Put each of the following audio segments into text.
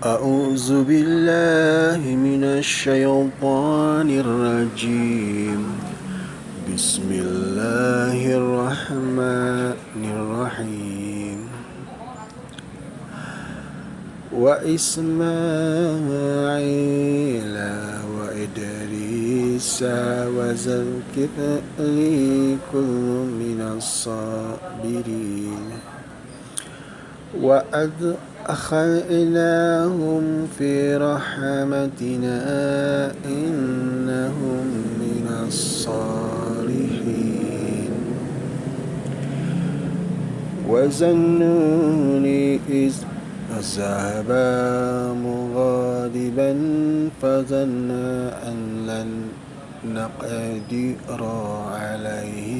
أعوذ بالله من الشيطان الرجيم. بسم الله الرحمن الرحيم. وإسماعيل وإدريس وذا الكفل كل من الصابرين وأدخلناهم في رحمتنا إنهم من الصالحين. وذا إذ ذهب مغاضبا فظن أن لن نقدر عليه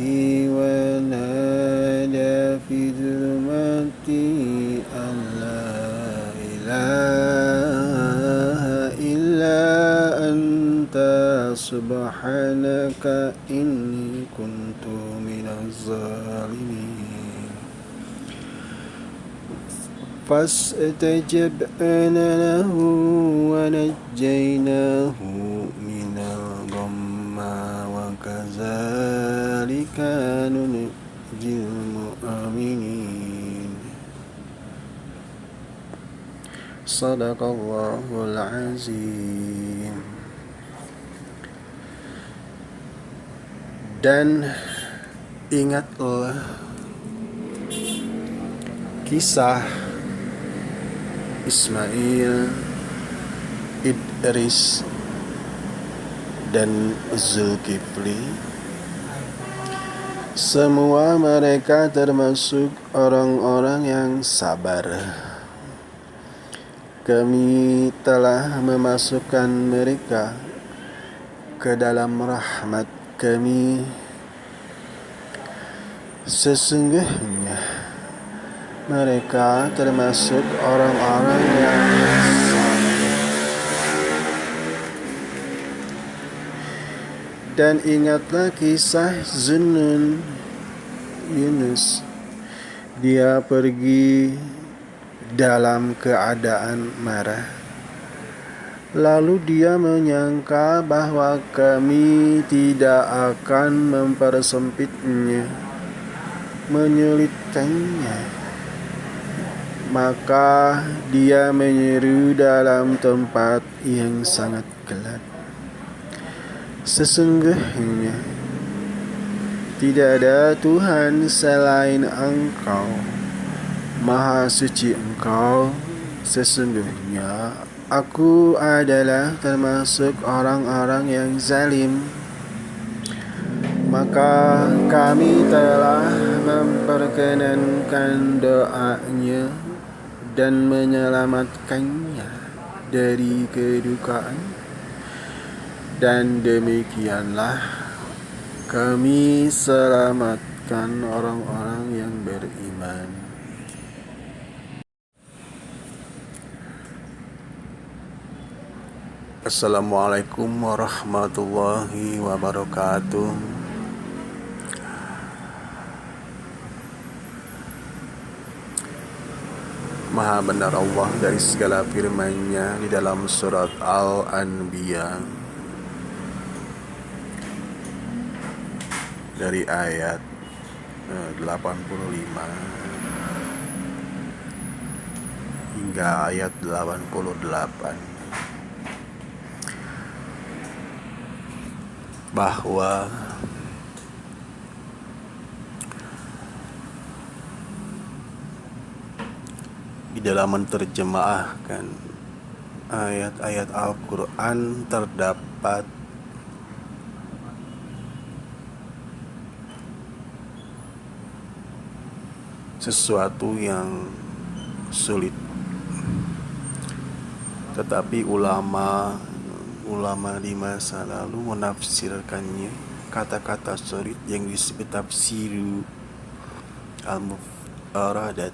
ونادى في ظلمات أن لا إله إلا أنت سبحانك إني كنت من الظالمين. فاستجبنا له ونجيناه من الغم وكذلك ننجي المؤمنين. صدق الله العظيم. Dan ingatlah kisah Ismail, Idris, dan Zulkifli. Semua mereka termasuk orang-orang yang sabar. Kami telah memasukkan mereka ke dalam rahmat kami. Sesungguhnya mereka termasuk orang-orang yang sabar. Dan ingatlah kisah Zunnun Yunus. Dia pergi dalam keadaan marah. Lalu dia menyangka bahwa kami tidak akan mempersempitnya, menyulitkannya. Maka dia menyeru dalam tempat yang sangat gelap. Sesungguhnya tidak ada Tuhan selain Engkau, Maha Suci Engkau. Sesungguhnya aku adalah termasuk orang-orang yang zalim. Maka kami telah memperkenankan doanya dan menyelamatkannya dari kedukaan. Dan demikianlah kami selamatkan orang-orang yang beriman. Assalamualaikum warahmatullahi wabarakatuh. Maha benar Allah dari segala firman-Nya di dalam surat Al-Anbiya dari ayat 85 hingga ayat 88 bahwa di dalam menerjemahkan ayat-ayat Al-Quran terdapat sesuatu yang sulit, tetapi ulama di masa lalu menafsirkannya kata-kata sulit yang disebut tafsiru al-mufradat.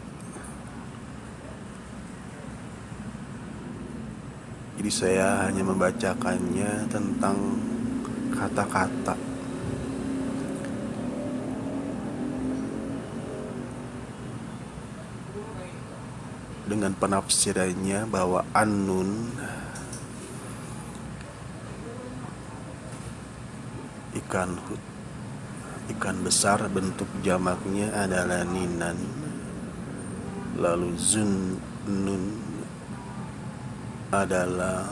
Jadi saya hanya membacakannya tentang kata-kata. dengan penafsirannya bahwa An-Nun ikan hut, ikan besar, bentuk jamaknya adalah Ninan. Lalu Zunnun adalah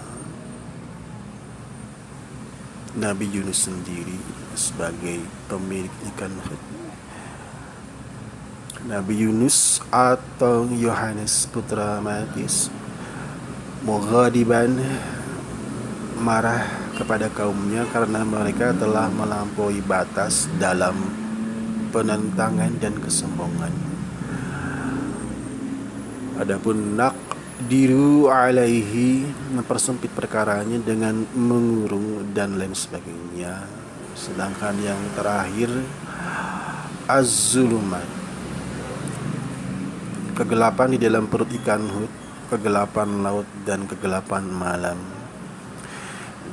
Nabi Yunus sendiri sebagai pemilik ikan hut. Nabi Yunus atau Yohanes putra Matis mughadiban, marah kepada kaumnya karena mereka telah melampaui batas dalam penentangan dan kesombongan. Adapun naqdiru alaihi, mempersempit perkaranya dengan mengurung dan lain sebagainya. Sedangkan yang terakhir az-zulumat, kegelapan di dalam perut ikan hut, kegelapan laut dan kegelapan malam.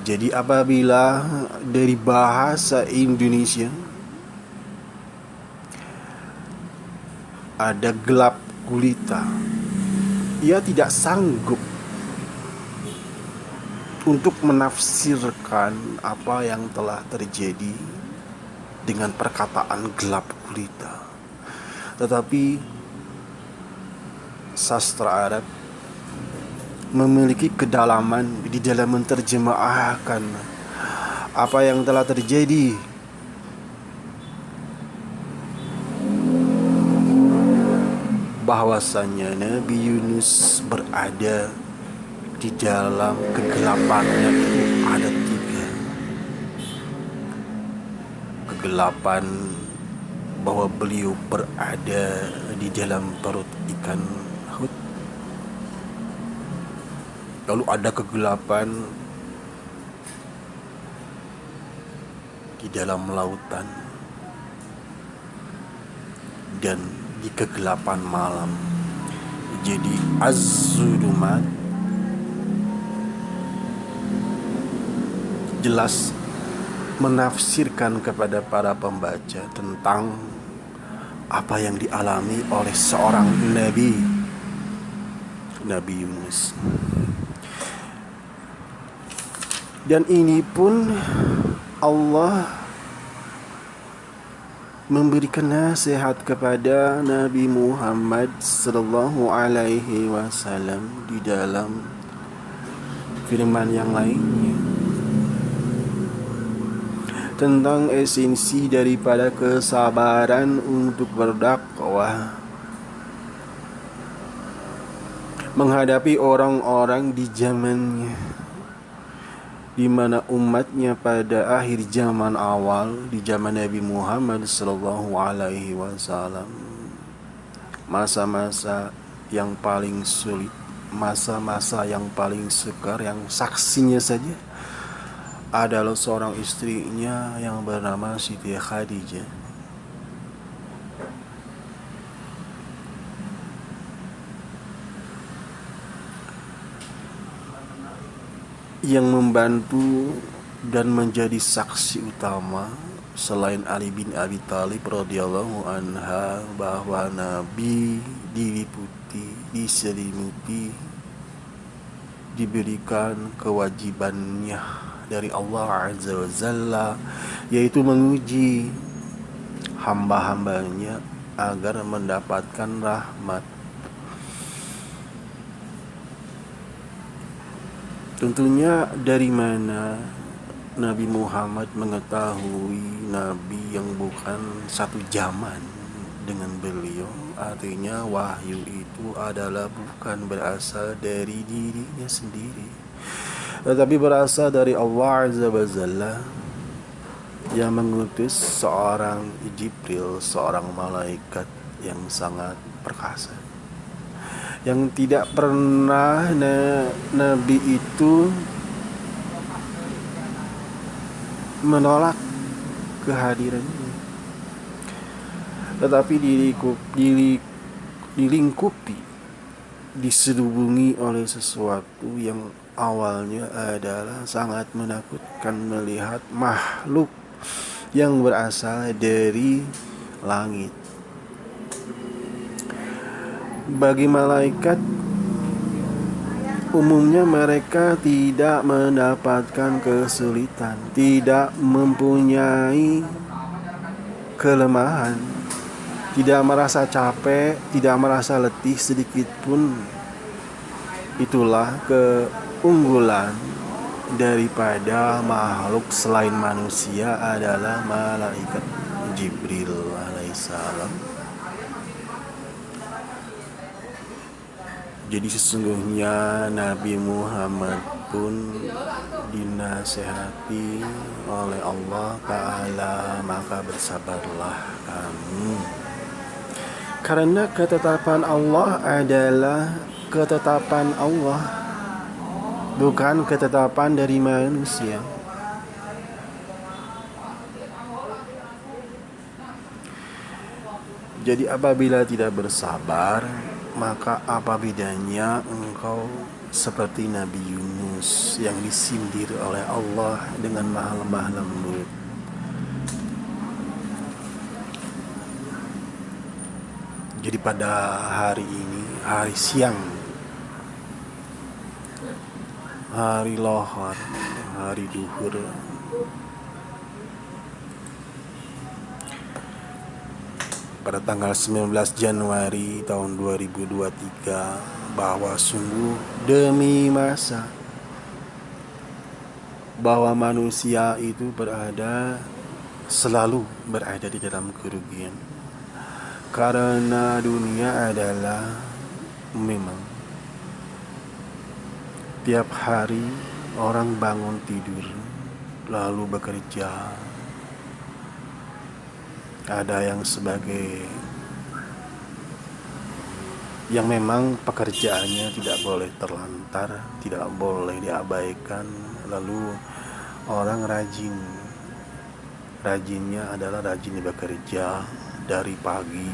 Jadi apabila dari bahasa Indonesia ada gelap gulita, ia tidak sanggup untuk menafsirkan apa yang telah terjadi dengan perkataan gelap gulita. Tetapi sastra Arab memiliki kedalaman di dalam menerjemahkan apa yang telah terjadi. Bahwasanya Nabi Yunus berada di dalam kegelapannya itu ada 3. Kegelapan bahwa beliau berada di dalam perut ikan hut. Lalu ada kegelapan di dalam lautan dan di kegelapan malam. Jadi az-zulumat jelas menafsirkan kepada para pembaca tentang apa yang dialami oleh seorang Nabi Yunus. Dan ini pun Allah memberikan nasihat kepada Nabi Muhammad sallallahu alaihi wasallam di dalam firman yang lainnya tentang esensi daripada kesabaran untuk berdakwah menghadapi orang-orang di zamannya, di mana umatnya pada akhir zaman awal, di zaman Nabi Muhammad sallallahu alaihi wasallam, masa-masa yang paling sulit, masa-masa yang paling sukar, yang saksinya saja adalah seorang istrinya yang bernama Siti Khadijah, yang membantu dan menjadi saksi utama selain Ali bin Abi Thalib radhiyallahu anha bahwa Nabi diliputi, diselimuti, diberikan kewajibannya dari Allah Azza wa Jalla, yaitu menguji hamba-hambanya agar mendapatkan rahmat. Tentunya dari mana Nabi Muhammad mengetahui Nabi yang bukan satu zaman dengan beliau? Artinya wahyu itu adalah bukan berasal dari dirinya sendiri, tetapi berasal dari Allah Azza wa Jalla yang mengutus seorang Jibril, seorang malaikat yang sangat perkasa, yang tidak pernah Nabi itu menolak kehadirannya, tetapi dilingkupi, diselubungi oleh sesuatu yang awalnya adalah sangat menakutkan, melihat makhluk yang berasal dari langit. Bagi malaikat umumnya mereka tidak mendapatkan kesulitan, tidak mempunyai kelemahan, tidak merasa capek, tidak merasa letih sedikit pun. Itulah keunggulan daripada makhluk selain manusia adalah malaikat Jibril alaihissalam. Jadi sesungguhnya Nabi Muhammad pun dinasehati oleh Allah Ta'ala, maka bersabarlah kamu, karena ketetapan Allah adalah ketetapan Allah, bukan ketetapan dari manusia. Jadi apabila tidak bersabar, maka apa bedanya engkau seperti Nabi Yunus yang disindir oleh Allah dengan lemah lembut. Jadi pada hari ini, hari siang, hari lohar, hari duhur, pada tanggal 19 Januari tahun 2023, bahwa sungguh demi masa bahwa manusia itu selalu berada di dalam kerugian, karena dunia adalah memang tiap hari orang bangun tidur lalu bekerja. Ada yang sebagai yang memang pekerjaannya tidak boleh terlantar, tidak boleh diabaikan. Lalu orang rajinnya adalah rajin bekerja dari pagi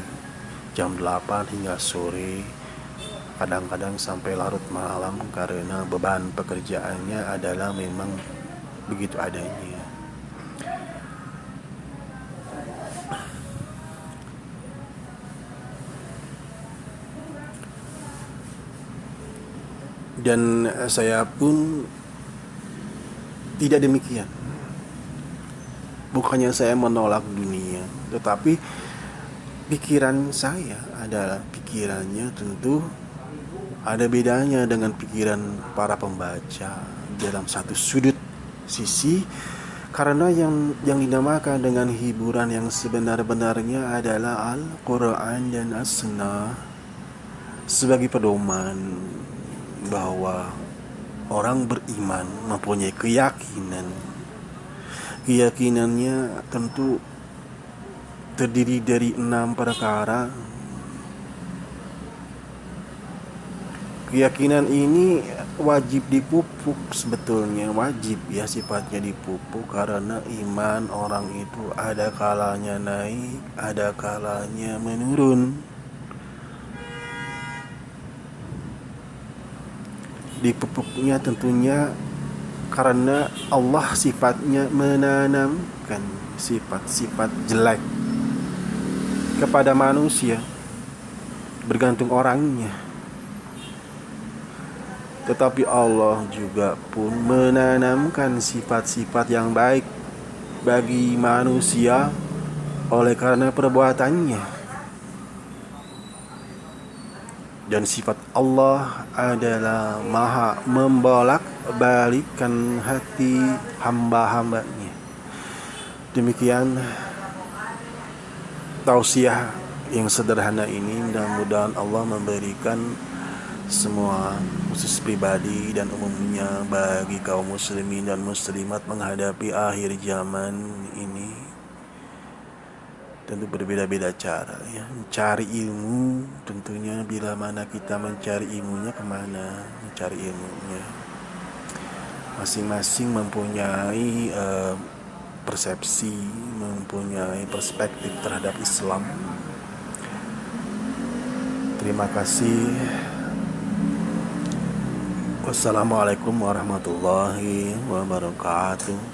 jam 8 hingga sore, kadang-kadang sampai larut malam, karena beban pekerjaannya adalah memang begitu adanya. Dan saya pun tidak demikian. Bukannya saya menolak dunia, tetapi pikiran saya adalah pikirannya tentu ada bedanya dengan pikiran para pembaca dalam satu sudut sisi, karena yang dinamakan dengan hiburan yang sebenar-benarnya adalah Al-Quran dan As-Sunnah sebagai pedoman bahwa orang beriman mempunyai keyakinannya tentu terdiri dari 6 perkara. Keyakinan ini wajib dipupuk, sebetulnya wajib ya sifatnya dipupuk, karena iman orang itu ada kalanya naik, ada kalanya menurun. Dipupuknya tentunya karena Allah sifatnya menanamkan sifat-sifat jelek kepada manusia, bergantung orangnya. Tetapi Allah juga pun menanamkan sifat-sifat yang baik bagi manusia oleh karena perbuatannya. Dan sifat Allah adalah maha membolak-balikkan hati hamba-hambanya. Demikian tausiah yang sederhana ini, mudah-mudahan Allah memberikan semua, khusus pribadi dan umumnya bagi kaum muslimin dan muslimat menghadapi akhir zaman ini. Tentu berbeda-beda cara ya. Mencari ilmu tentunya bila mana kita mencari ilmunya kemana, mencari ilmunya masing-masing mempunyai persepsi, mempunyai perspektif terhadap Islam. Terima kasih. Wassalamualaikum warahmatullahi wabarakatuh.